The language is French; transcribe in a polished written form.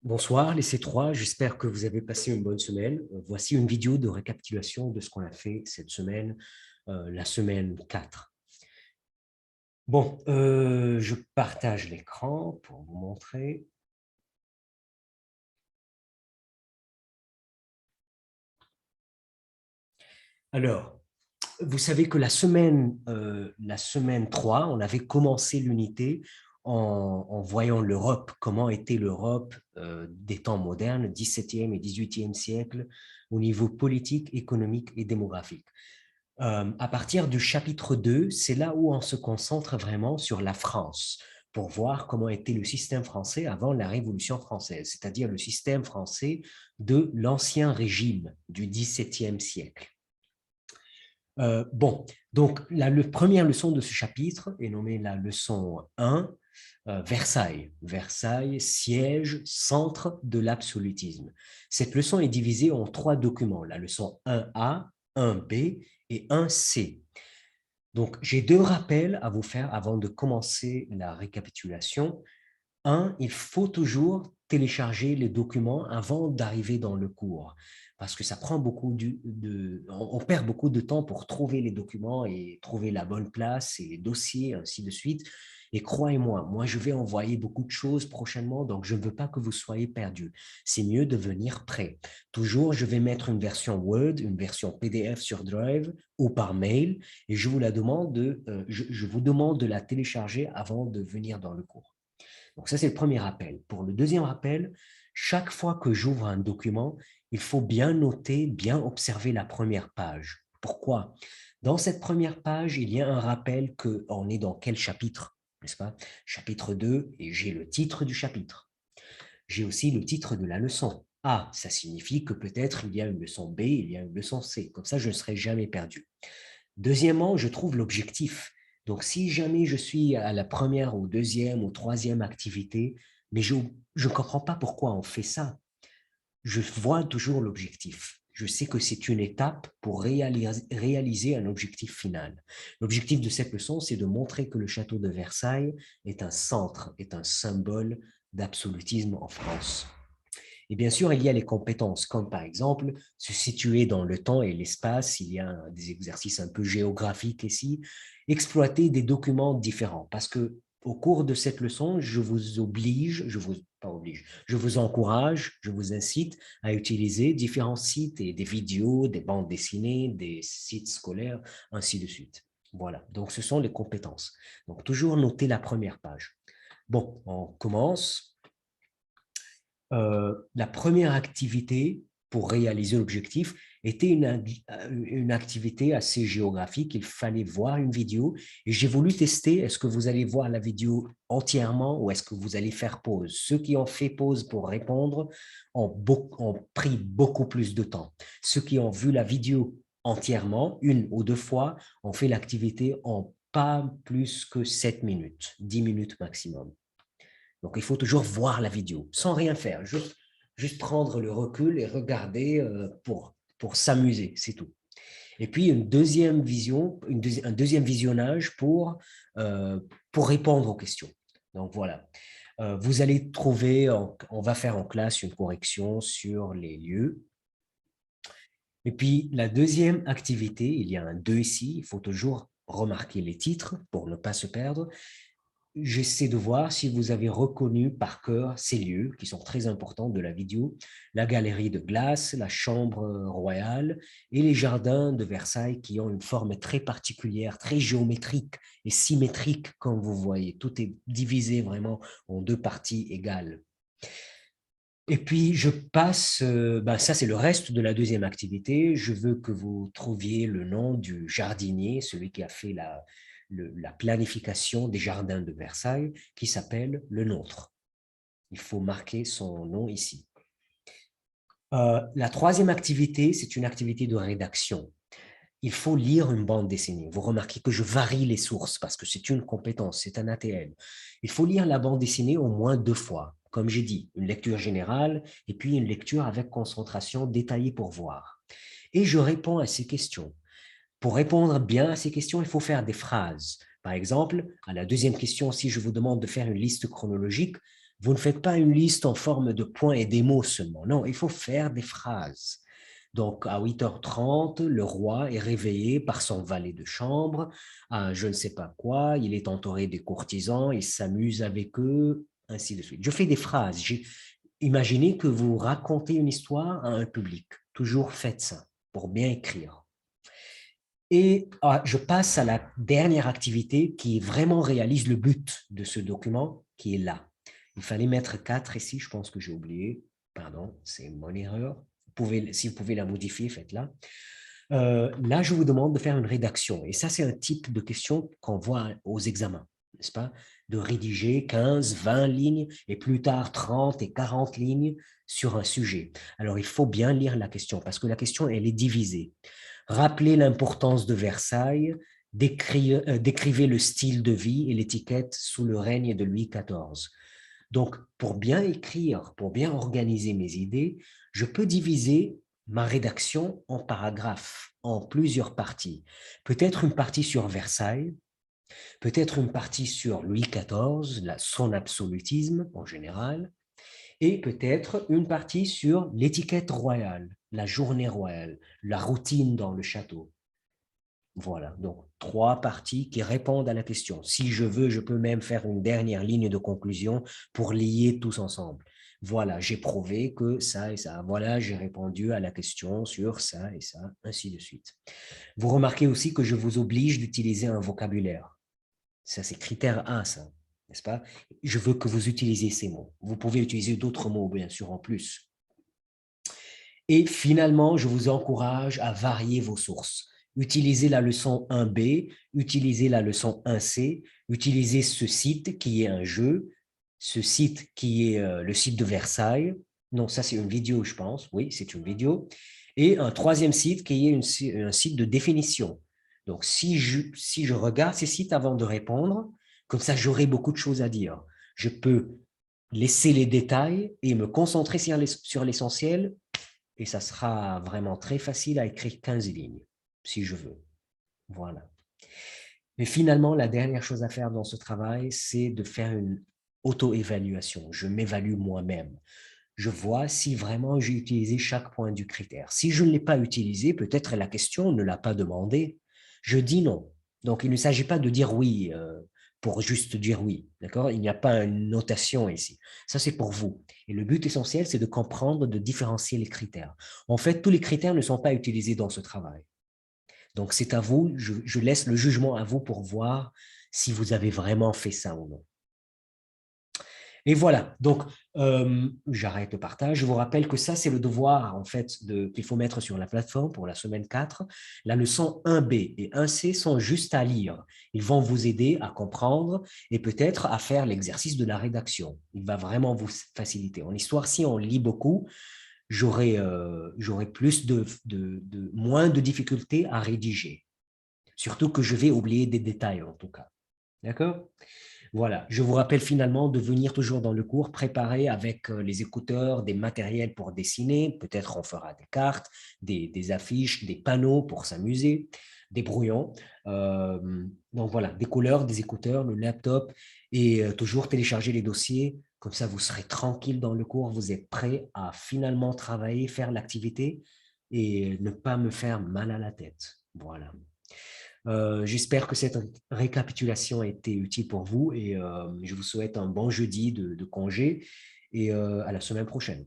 Bonsoir les C3, j'espère que vous avez passé une bonne semaine. Voici une vidéo de récapitulation de ce qu'on a fait cette semaine, la semaine 4. Bon, je partage l'écran pour vous montrer. Alors, vous savez que la semaine 3, on avait commencé l'unité en voyant l'Europe, comment était l'Europe des temps modernes, 17e et 18e siècle, au niveau politique, économique et démographique. À partir du chapitre 2, c'est là où on se concentre vraiment sur la France, pour voir comment était le système français avant la Révolution française, c'est-à-dire le système français de l'ancien régime du XVIIe siècle. Bon, donc la première leçon de ce chapitre est nommée la leçon 1, Versailles. Versailles, siège, centre de l'absolutisme. Cette leçon est divisée en 3 documents, la leçon 1A, 1B et 1C. Donc, j'ai 2 rappels à vous faire avant de commencer la récapitulation. Un, il faut toujours télécharger les documents avant d'arriver dans le cours, parce que ça prend on perd beaucoup de temps pour trouver les documents et trouver la bonne place et les dossiers, ainsi de suite. Et croyez-moi, moi, je vais envoyer beaucoup de choses prochainement, donc je ne veux pas que vous soyez perdus. C'est mieux de venir prêt. Toujours, je vais mettre une version Word, une version PDF sur Drive ou par mail, et je vous demande de la télécharger avant de venir dans le cours. Donc ça, c'est le premier rappel. Pour le deuxième rappel, chaque fois que j'ouvre un document, il faut bien noter, bien observer la première page. Pourquoi? Dans cette première page, il y a un rappel qu'on est dans quel chapitre, n'est-ce pas? Chapitre 2, et j'ai le titre du chapitre. J'ai aussi le titre de la leçon. Ah, ça signifie que peut-être il y a une leçon B, il y a une leçon C. Comme ça, je ne serai jamais perdu. Deuxièmement, je trouve l'objectif. Donc, si jamais je suis à la première ou deuxième ou troisième activité, mais je ne comprends pas pourquoi on fait ça, je vois toujours l'objectif. Je sais que c'est une étape pour réaliser un objectif final. L'objectif de cette leçon, c'est de montrer que le château de Versailles est un centre, est un symbole d'absolutisme en France. Et bien sûr, il y a les compétences, comme par exemple se situer dans le temps et l'espace. Il y a des exercices un peu géographiques ici. Exploiter des documents différents. Parce que au cours de cette leçon, je vous oblige, pas oblige, je vous encourage, je vous incite à utiliser différents sites et des vidéos, des bandes dessinées, des sites scolaires, ainsi de suite. Voilà, donc ce sont les compétences. Donc toujours noter la première page. Bon, on commence. La première activité pour réaliser l'objectif était une activité assez géographique. Il fallait voir une vidéo et j'ai voulu tester, est-ce que vous allez voir la vidéo entièrement ou est-ce que vous allez faire pause? Ceux qui ont fait pause pour répondre ont pris beaucoup plus de temps. Ceux qui ont vu la vidéo entièrement, 1 ou 2 fois, ont fait l'activité en pas plus que 7 minutes, 10 minutes maximum. Donc, il faut toujours voir la vidéo, sans rien faire, juste prendre le recul et regarder pour s'amuser, c'est tout. Et puis, une deuxième vision, un deuxième visionnage pour répondre aux questions. Donc, voilà. Vous allez trouver, on va faire en classe une correction sur les lieux. Et puis, la deuxième activité, il y a un 2 ici, il faut toujours remarquer les titres pour ne pas se perdre. J'essaie de voir si vous avez reconnu par cœur ces lieux qui sont très importants de la vidéo, la galerie de glace, la chambre royale et les jardins de Versailles qui ont une forme très particulière, très géométrique et symétrique, comme vous voyez. Tout est divisé vraiment en 2 parties égales. Et puis, je passe, ça c'est le reste de la deuxième activité. Je veux que vous trouviez le nom du jardinier, celui qui a fait la planification des jardins de Versailles, qui s'appelle le nôtre. Il faut marquer son nom ici. La troisième activité, c'est une activité de rédaction. Il faut lire une bande dessinée. Vous remarquez que je varie les sources parce que c'est une compétence, c'est un ATL. Il faut lire la bande dessinée au moins 2 fois. Comme j'ai dit, une lecture générale et puis une lecture avec concentration détaillée pour voir. Et je réponds à ces questions. Pour répondre bien à ces questions, il faut faire des phrases. Par exemple, à la deuxième question, si je vous demande de faire une liste chronologique, Vous ne faites pas une liste en forme de points et des mots seulement. Non, il faut faire des phrases. Donc, à 8h30, le roi est réveillé par son valet de chambre. À je ne sais pas quoi, il est entouré des courtisans, il s'amuse avec eux, ainsi de suite. Je fais des phrases. Imaginez que vous racontez une histoire à un public. Toujours faites ça pour bien écrire. Et je passe à la dernière activité qui vraiment réalise le but de ce document, qui est là. Il fallait mettre 4 ici, je pense que j'ai oublié. Pardon, c'est mon erreur. Si vous pouvez la modifier, faites-la. Là, je vous demande de faire une rédaction. Et ça, c'est un type de question qu'on voit aux examens, n'est-ce pas? De rédiger 15, 20 lignes et plus tard 30 et 40 lignes sur un sujet. Alors, il faut bien lire la question parce que la question, elle est divisée. Rappelez l'importance de Versailles, décrivez le style de vie et l'étiquette sous le règne de Louis XIV. Donc, pour bien écrire, pour bien organiser mes idées, je peux diviser ma rédaction en paragraphes, en plusieurs parties. Peut-être une partie sur Versailles, peut-être une partie sur Louis XIV, son absolutisme en général, et peut-être une partie sur l'étiquette royale, la journée royale, la routine dans le château. Voilà, donc 3 parties qui répondent à la question. Si je veux, je peux même faire une dernière ligne de conclusion pour lier tous ensemble. Voilà, j'ai prouvé que ça et ça. Voilà, j'ai répondu à la question sur ça et ça, ainsi de suite. Vous remarquez aussi que je vous oblige d'utiliser un vocabulaire. Ça, c'est critère 1, ça, n'est-ce pas? Je veux que vous utilisiez ces mots. Vous pouvez utiliser d'autres mots, bien sûr, en plus. Et finalement, je vous encourage à varier vos sources. Utilisez la leçon 1B, utilisez la leçon 1C, utilisez ce site qui est un jeu, ce site qui est le site de Versailles. Non, ça c'est une vidéo, je pense. Oui, c'est une vidéo. Et un troisième site qui est un site de définition. Donc, si je regarde ces sites avant de répondre, comme ça, j'aurai beaucoup de choses à dire. Je peux laisser les détails et me concentrer sur l'essentiel et ça sera vraiment très facile à écrire 15 lignes, si je veux. Voilà. Mais finalement, la dernière chose à faire dans ce travail, c'est de faire une auto-évaluation. Je m'évalue moi-même. Je vois si vraiment j'ai utilisé chaque point du critère. Si je ne l'ai pas utilisé, peut-être la question ne l'a pas demandé. Je dis non. Donc, il ne s'agit pas de dire oui pour juste dire oui. D'accord? Il n'y a pas une notation ici. Ça, c'est pour vous. Et le but essentiel, c'est de comprendre, de différencier les critères. En fait, tous les critères ne sont pas utilisés dans ce travail. Donc, c'est à vous. Je laisse le jugement à vous pour voir si vous avez vraiment fait ça ou non. Et voilà, donc j'arrête le partage. Je vous rappelle que ça, c'est le devoir en fait qu'il faut mettre sur la plateforme pour la semaine 4. La leçon 1B et 1C sont juste à lire. Ils vont vous aider à comprendre et peut-être à faire l'exercice de la rédaction. Il va vraiment vous faciliter. En histoire, si on lit beaucoup, j'aurai plus moins de difficultés à rédiger. Surtout que je vais oublier des détails en tout cas. D'accord? Voilà, je vous rappelle finalement de venir toujours dans le cours préparé avec les écouteurs, des matériels pour dessiner, peut-être on fera des cartes, des affiches, des panneaux pour s'amuser, des brouillons. Donc voilà, des couleurs, des écouteurs, le laptop et toujours télécharger les dossiers. Comme ça, vous serez tranquille dans le cours, vous êtes prêt à finalement travailler, faire l'activité et ne pas me faire mal à la tête. Voilà. J'espère que cette récapitulation a été utile pour vous et je vous souhaite un bon jeudi de congé et à la semaine prochaine.